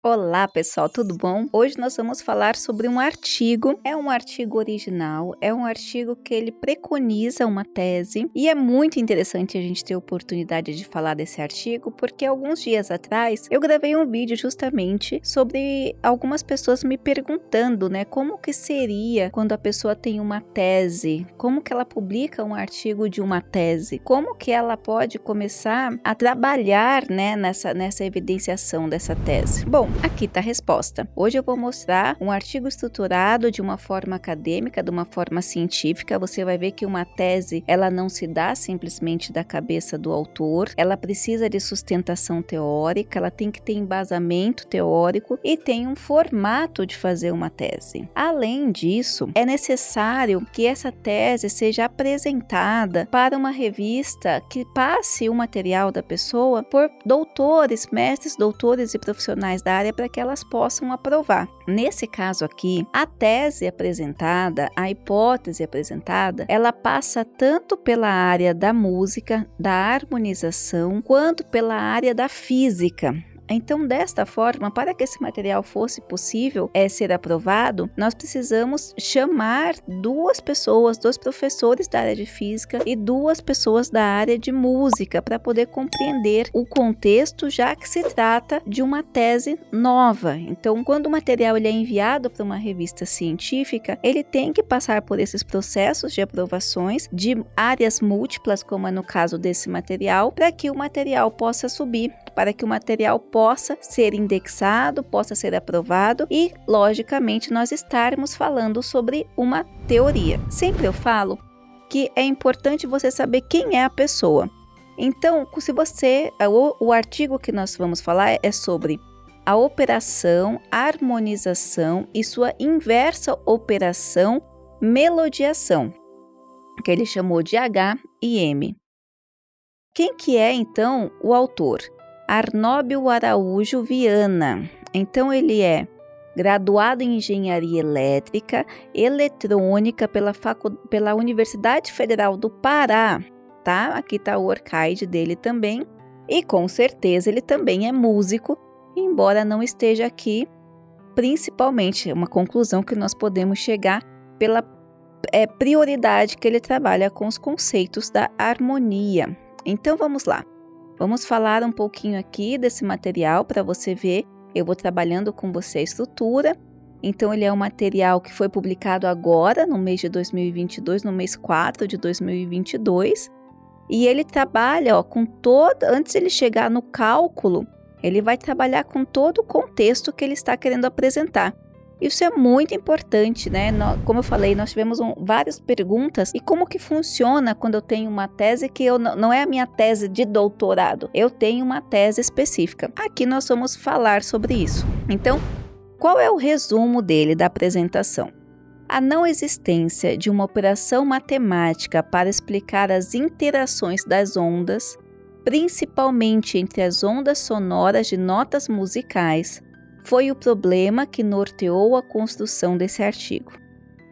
Olá pessoal, tudo bom? Hoje nós vamos falar sobre um artigo. É um artigo original, é um artigo que ele preconiza uma tese e é muito interessante a gente ter a oportunidade de falar desse artigo porque alguns dias atrás eu gravei um vídeo justamente sobre algumas pessoas me perguntando, como que seria quando a pessoa tem uma tese, como que ela publica um artigo de uma tese, como que ela pode começar a trabalhar, nessa evidenciação dessa tese. Bom, aqui está a resposta. Hoje eu vou mostrar um artigo estruturado de uma forma acadêmica, de uma forma científica. Você vai ver que uma tese, ela não se dá simplesmente da cabeça do autor, ela precisa de sustentação teórica, ela tem que ter embasamento teórico e tem um formato de fazer uma tese. Além disso, é necessário que essa tese seja apresentada para uma revista que passe o material da pessoa por doutores, mestres, doutores e profissionais da área para que elas possam aprovar. Nesse caso aqui, a tese apresentada, a hipótese apresentada, ela passa tanto pela área da música, da harmonização, quanto pela área da física. Então, desta forma, para que esse material fosse possível ser aprovado, nós precisamos chamar duas pessoas, dois professores da área de física e duas pessoas da área de música para poder compreender o contexto, já que se trata de uma tese nova. Então, quando o material ele é enviado para uma revista científica, ele tem que passar por esses processos de aprovações de áreas múltiplas, como é no caso desse material, para que o material possa subir, para que o material possa ser indexado, possa ser aprovado e, logicamente, nós estarmos falando sobre uma teoria. Sempre eu falo que é importante você saber quem é a pessoa. Então, se o artigo que nós vamos falar é sobre a operação, harmonização e sua inversa operação, melodiação, que ele chamou de H e M. Quem que é, então, o autor? Arnóbio Araújo Viana. Então ele é graduado em Engenharia Elétrica, Eletrônica pela Universidade Federal do Pará, tá? Aqui está o ORCID dele também. E com certeza ele também é músico, embora não esteja aqui, principalmente, uma conclusão que nós podemos chegar pela prioridade que ele trabalha com os conceitos da harmonia. Então vamos lá. Vamos falar um pouquinho aqui desse material para você ver. Eu vou trabalhando com você a estrutura. Então, ele é um material que foi publicado agora, no mês de 2022, no mês 4 de 2022. E ele trabalha antes de ele chegar no cálculo, ele vai trabalhar com todo o contexto que ele está querendo apresentar. Isso é muito importante, Como eu falei, nós tivemos várias perguntas. E como que funciona quando eu tenho uma tese que não é a minha tese de doutorado? Eu tenho uma tese específica. Aqui nós vamos falar sobre isso. Então, qual é o resumo dele, da apresentação? A não existência de uma operação matemática para explicar as interações das ondas, principalmente entre as ondas sonoras de notas musicais, foi o problema que norteou a construção desse artigo.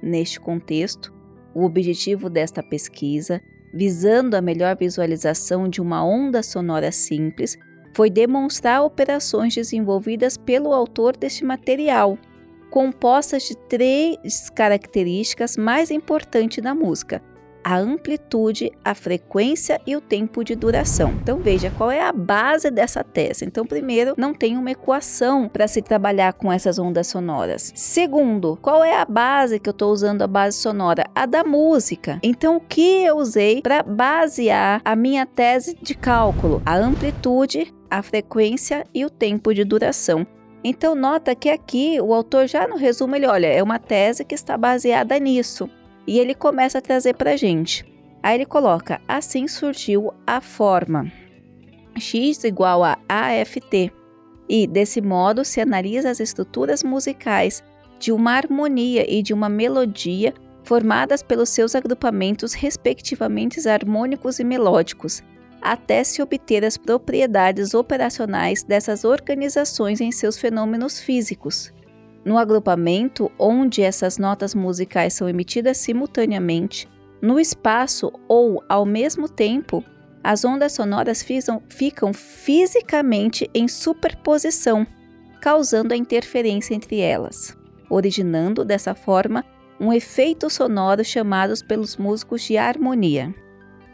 Neste contexto, o objetivo desta pesquisa, visando a melhor visualização de uma onda sonora simples, foi demonstrar operações desenvolvidas pelo autor deste material, compostas de três características mais importantes da música: a amplitude, a frequência e o tempo de duração. Então veja qual é a base dessa tese. Então primeiro, não tem uma equação para se trabalhar com essas ondas sonoras. Segundo, qual é a base que eu estou usando, a base sonora? A da música. Então o que eu usei para basear a minha tese de cálculo? A amplitude, a frequência e o tempo de duração. Então nota que aqui o autor já no resumo ele olha, é uma tese que está baseada nisso. E ele começa a trazer para a gente. Aí ele coloca, assim surgiu a forma X igual a AFT. E desse modo se analisa as estruturas musicais de uma harmonia e de uma melodia formadas pelos seus agrupamentos respectivamente harmônicos e melódicos, até se obter as propriedades operacionais dessas organizações em seus fenômenos físicos. No agrupamento, onde essas notas musicais são emitidas simultaneamente, no espaço ou ao mesmo tempo, as ondas sonoras ficam fisicamente em superposição, causando a interferência entre elas, originando dessa forma um efeito sonoro chamado pelos músicos de harmonia.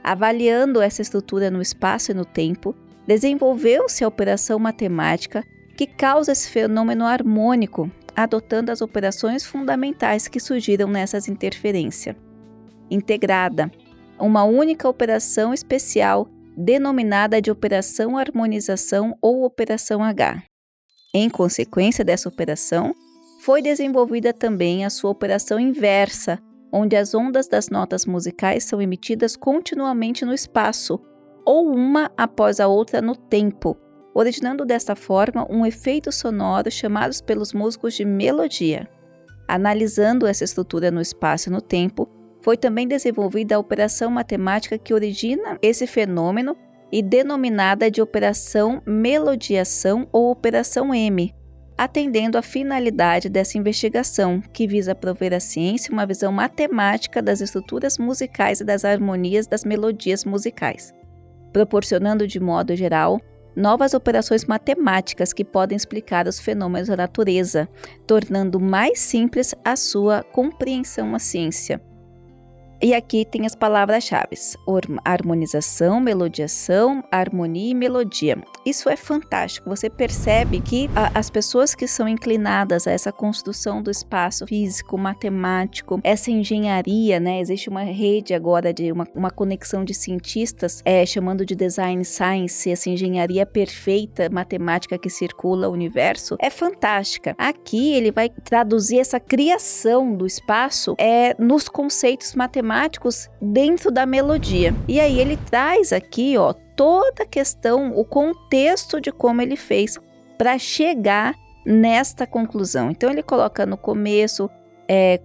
Avaliando essa estrutura no espaço e no tempo, desenvolveu-se a operação matemática que causa esse fenômeno harmônico, adotando as operações fundamentais que surgiram nessas interferências. Integrada, uma única operação especial denominada de operação harmonização ou operação H. Em consequência dessa operação, foi desenvolvida também a sua operação inversa, onde as ondas das notas musicais são emitidas continuamente no espaço, ou uma após a outra no tempo, originando desta forma um efeito sonoro chamado pelos músicos de melodia. Analisando essa estrutura no espaço e no tempo, foi também desenvolvida a operação matemática que origina esse fenômeno e denominada de operação melodiação ou operação M, atendendo à finalidade dessa investigação, que visa prover à ciência uma visão matemática das estruturas musicais e das harmonias das melodias musicais, proporcionando de modo geral novas operações matemáticas que podem explicar os fenômenos da natureza, tornando mais simples a sua compreensão à ciência. E aqui tem as palavras-chave: harmonização, melodiação, harmonia e melodia. Isso é fantástico. Você percebe que as pessoas que são inclinadas a essa construção do espaço físico, matemático, essa engenharia, né? Existe uma rede agora de uma conexão de cientistas chamando de design science, essa engenharia perfeita, matemática que circula o universo, é fantástica. Aqui ele vai traduzir essa criação do espaço nos conceitos matemáticos dentro da melodia. E aí ele traz aqui, toda a questão, o contexto de como ele fez para chegar nesta conclusão. Então ele coloca no começo,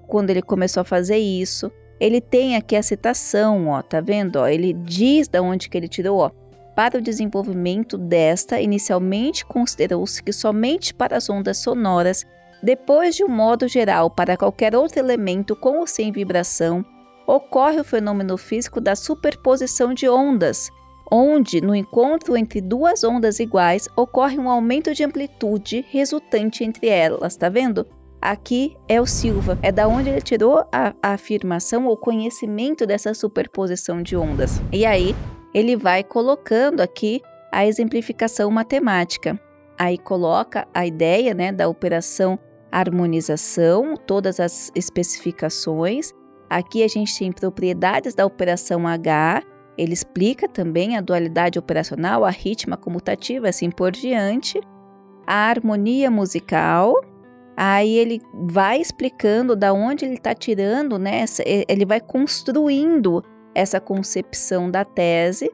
quando ele começou a fazer isso, ele tem aqui a citação, tá vendo? Ele diz de onde que ele tirou, para o desenvolvimento desta, inicialmente considerou-se que somente para as ondas sonoras, depois de um modo geral para qualquer outro elemento com ou sem vibração, ocorre o fenômeno físico da superposição de ondas, onde, no encontro entre duas ondas iguais, ocorre um aumento de amplitude resultante entre elas, tá vendo? Aqui é o Silva, é da onde ele tirou a afirmação ou conhecimento dessa superposição de ondas. E aí, ele vai colocando aqui a exemplificação matemática. Aí coloca a ideia, né, da operação harmonização, todas as especificações. Aqui a gente tem propriedades da operação H, ele explica também a dualidade operacional, a rítmica comutativa, assim por diante, a harmonia musical, aí ele vai explicando da onde ele está tirando, né, ele vai construindo essa concepção da tese,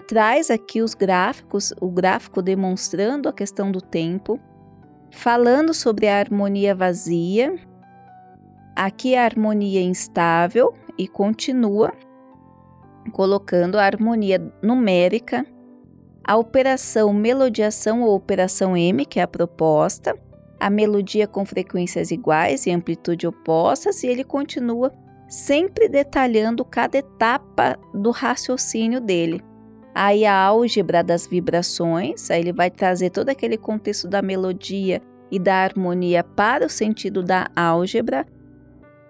traz aqui os gráficos, o gráfico demonstrando a questão do tempo, falando sobre a harmonia vazia. Aqui a harmonia instável e continua colocando a harmonia numérica, a operação melodiação ou operação M, que é a proposta, a melodia com frequências iguais e amplitude opostas, e ele continua sempre detalhando cada etapa do raciocínio dele. Aí a álgebra das vibrações, aí ele vai trazer todo aquele contexto da melodia e da harmonia para o sentido da álgebra,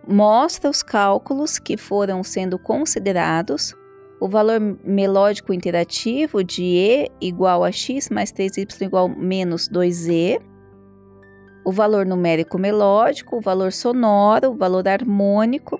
mostra os cálculos que foram sendo considerados, o valor melódico interativo de E igual a x mais 3y igual a menos 2e, o valor numérico melódico, o valor sonoro, o valor harmônico,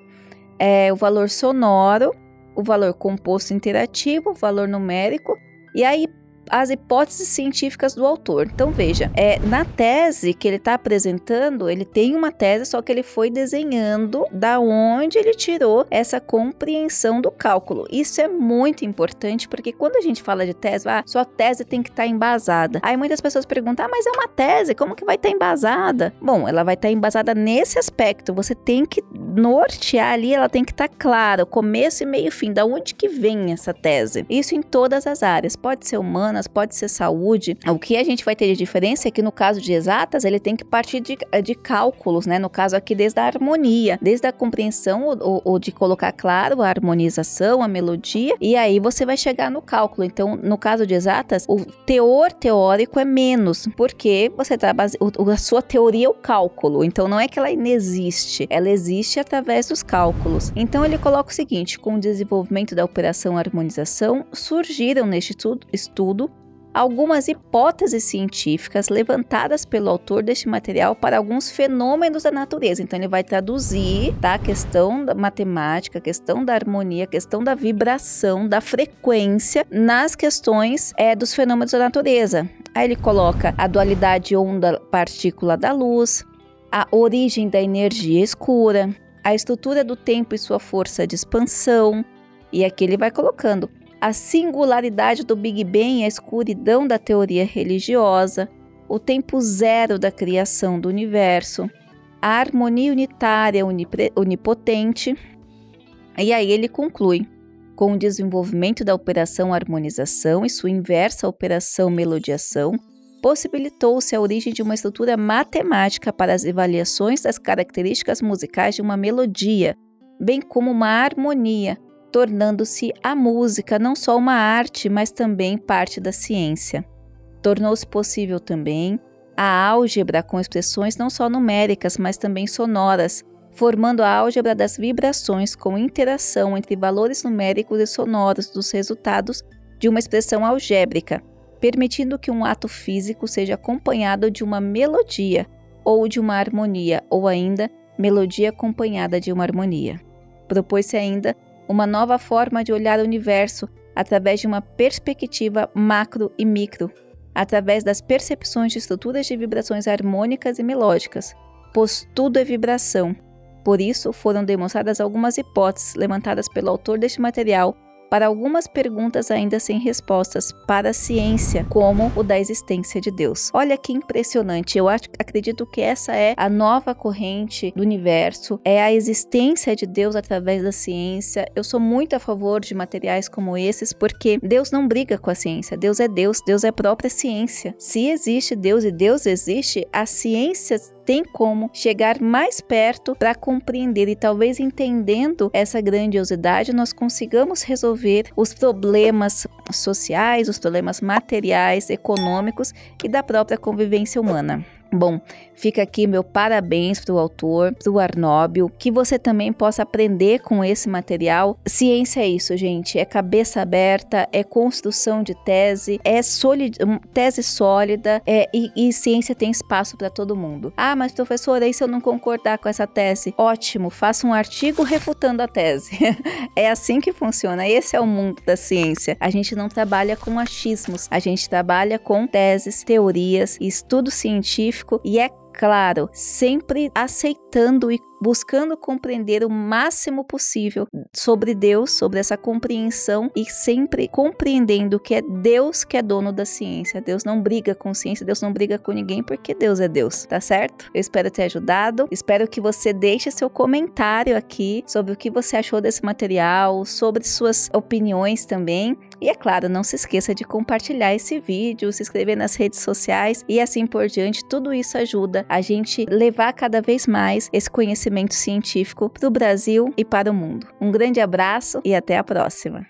o valor sonoro, o valor composto interativo, o valor numérico, e aí as hipóteses científicas do autor. Então veja, na tese que ele está apresentando, ele tem uma tese, só que ele foi desenhando da onde ele tirou essa compreensão do cálculo. Isso é muito importante, porque quando a gente fala de tese, sua tese tem que estar embasada. Aí muitas pessoas perguntam, mas é uma tese, como que vai estar embasada? Bom, ela vai estar embasada nesse aspecto, você tem que nortear ali, ela tem que estar clara, o começo e meio e fim, da onde que vem essa tese. Isso em todas as áreas, pode ser humana, humanas, pode ser saúde. O que a gente vai ter de diferença é que no caso de exatas, ele tem que partir de cálculos, né? No caso aqui, desde a harmonia, desde a compreensão ou de colocar claro a harmonização, a melodia, e aí você vai chegar no cálculo. Então, no caso de exatas, o teor teórico é menos, porque você tá a sua teoria é o cálculo. Então, não é que ela inexiste, ela existe através dos cálculos. Então, ele coloca o seguinte: com o desenvolvimento da operação harmonização, surgiram neste estudo algumas hipóteses científicas levantadas pelo autor deste material para alguns fenômenos da natureza. Então ele vai traduzir, tá, a questão da matemática, a questão da harmonia, a questão da vibração, da frequência nas questões dos fenômenos da natureza. Aí ele coloca a dualidade onda-partícula da luz, a origem da energia escura, a estrutura do tempo e sua força de expansão, e aqui ele vai colocando a singularidade do Big Bang e a escuridão da teoria religiosa, o tempo zero da criação do universo, a harmonia unitária onipotente. E aí ele conclui: com o desenvolvimento da operação harmonização e sua inversa operação melodiação, possibilitou-se a origem de uma estrutura matemática para as avaliações das características musicais de uma melodia, bem como uma harmonia, tornando-se a música não só uma arte, mas também parte da ciência. Tornou-se possível também a álgebra com expressões não só numéricas, mas também sonoras, formando a álgebra das vibrações com interação entre valores numéricos e sonoros dos resultados de uma expressão algébrica, permitindo que um ato físico seja acompanhado de uma melodia ou de uma harmonia, ou ainda melodia acompanhada de uma harmonia. Propôs-se ainda uma nova forma de olhar o universo através de uma perspectiva macro e micro, através das percepções de estruturas de vibrações harmônicas e melódicas, pois tudo é vibração. Por isso, foram demonstradas algumas hipóteses levantadas pelo autor deste material para algumas perguntas ainda sem respostas para a ciência, como o da existência de Deus. Olha que impressionante, eu acredito que essa é a nova corrente do universo, é a existência de Deus através da ciência. Eu sou muito a favor de materiais como esses, porque Deus não briga com a ciência, Deus é a própria ciência. Se existe Deus e Deus existe, a ciência tem como chegar mais perto para compreender, e talvez entendendo essa grandiosidade nós consigamos resolver os problemas sociais, os problemas materiais, econômicos e da própria convivência humana. Bom, fica aqui meu parabéns para o autor, para o Arnóbio, que você também possa aprender com esse material. Ciência é isso, gente, é cabeça aberta, é construção de tese, é tese sólida, e ciência tem espaço para todo mundo. Ah, mas professora, e se eu não concordar com essa tese? Ótimo, faça um artigo refutando a tese. É assim que funciona, esse é o mundo da ciência. A gente não trabalha com achismos, a gente trabalha com teses, teorias, estudo científico, e é claro, sempre aceitando e buscando compreender o máximo possível sobre Deus, sobre essa compreensão, e sempre compreendendo que é Deus que é dono da ciência. Deus não briga com ciência, Deus não briga com ninguém, porque Deus é Deus, tá certo? Eu espero ter ajudado, espero que você deixe seu comentário aqui sobre o que você achou desse material, sobre suas opiniões também. E é claro, não se esqueça de compartilhar esse vídeo, se inscrever nas redes sociais e assim por diante. Tudo isso ajuda a gente levar cada vez mais esse conhecimento científico para o Brasil e para o mundo. Um grande abraço e até a próxima!